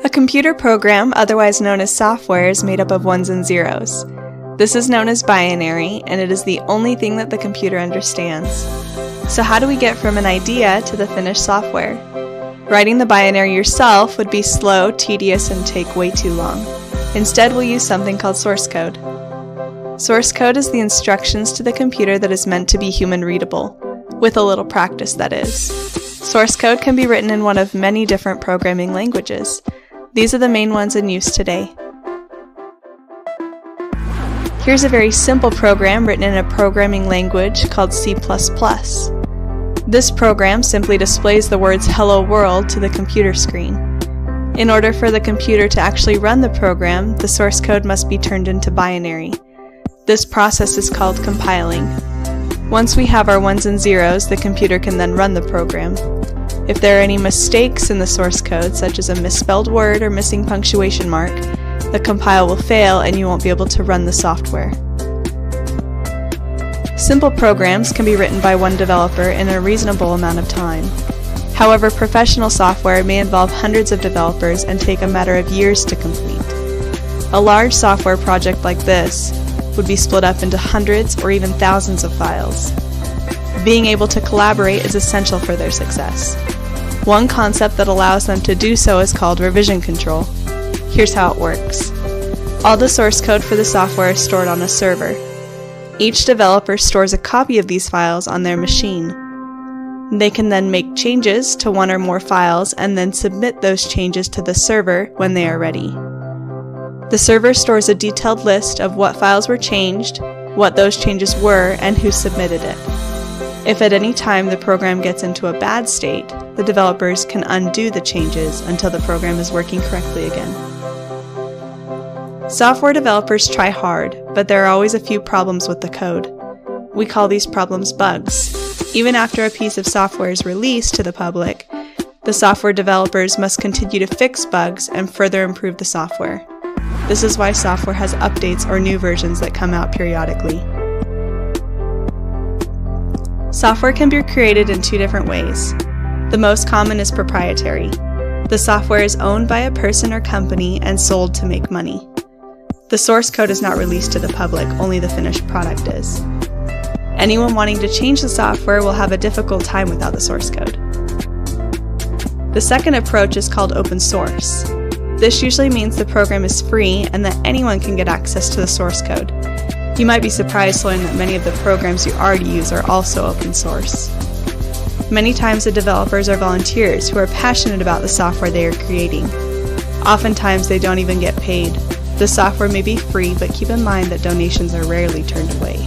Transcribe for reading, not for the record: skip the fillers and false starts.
A computer program, otherwise known as software, is made up of ones and zeros. This is known as binary, and it is the only thing that the computer understands. So how do we get from an idea to the finished software? Writing the binary yourself would be slow, tedious, and take way too long. Instead, we'll use something called source code. Source code is the instructions to the computer that is meant to be human readable, with a little practice, that is. Source code can be written in one of many different programming languages. These are the main ones in use today. Here's a very simple program written in a programming language called C++. This program simply displays the words "Hello World" to the computer screen. In order for the computer to actually run the program, the source code must be turned into binary. This process is called compiling. Once we have our ones and zeros, the computer can then run the program. If there are any mistakes in the source code, such as a misspelled word or missing punctuation mark, the compile will fail and you won't be able to run the software. Simple programs can be written by one developer in a reasonable amount of time. However, professional software may involve hundreds of developers and take a matter of years to complete. A large software project like this would be split up into hundreds or even thousands of files. Being able to collaborate is essential for their success. One concept that allows them to do so is called revision control. Here's how it works. All the source code for the software is stored on a server. Each developer stores a copy of these files on their machine. They can then make changes to one or more files and then submit those changes to the server when they are ready. The server stores a detailed list of what files were changed, what those changes were, and who submitted it. If at any time the program gets into a bad state, the developers can undo the changes until the program is working correctly again. Software developers try hard, but there are always a few problems with the code. We call these problems bugs. Even after a piece of software is released to the public, the software developers must continue to fix bugs and further improve the software. This is why software has updates or new versions that come out periodically. Software can be created in two different ways. The most common is proprietary. The software is owned by a person or company and sold to make money. The source code is not released to the public, only the finished product is. Anyone wanting to change the software will have a difficult time without the source code. The second approach is called open source. This usually means the program is free and that anyone can get access to the source code. You might be surprised to learn that many of the programs you already use are also open source. Many times the developers are volunteers who are passionate about the software they are creating. Oftentimes they don't even get paid. The software may be free, but keep in mind that donations are rarely turned away.